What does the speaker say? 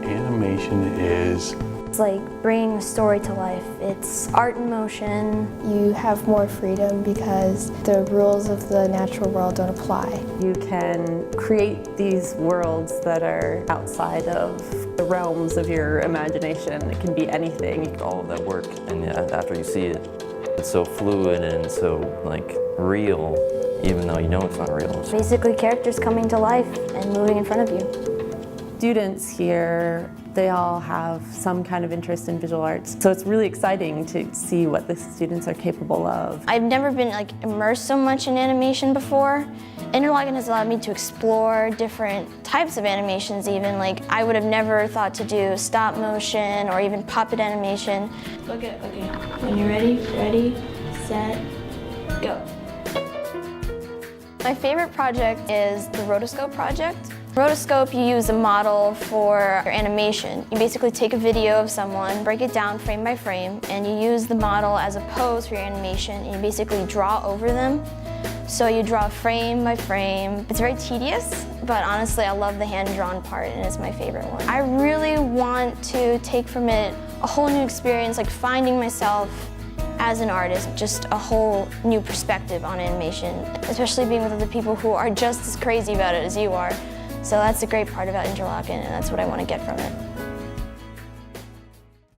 animation is. It's like bringing a story to life. It's art in motion. You have more freedom because the rules of the natural world don't apply. You can create these worlds that are outside of the realms of your imagination. It can be anything. All of that work, and after you see it, it's so fluid and so real, even though you know it's not real. Basically characters coming to life and moving in front of you. Students here, they all have some kind of interest in visual arts, so it's really exciting to see what the students are capable of. I've never been immersed so much in animation before. Interlochen has allowed me to explore different types of animations even. I would have never thought to do stop motion or even puppet animation. Okay, when you're ready, set, go. My favorite project is the Rotoscope project. Rotoscope, you use a model for your animation. You basically take a video of someone, break it down frame by frame, and you use the model as a pose for your animation, and you basically draw over them. So you draw frame by frame. It's very tedious, but honestly I love the hand-drawn part, and it's my favorite one. I really want to take from it a whole new experience, finding myself as an artist, just a whole new perspective on animation, especially being with other people who are just as crazy about it as you are. So that's the great part about Interlochen, and that's what I want to get from it.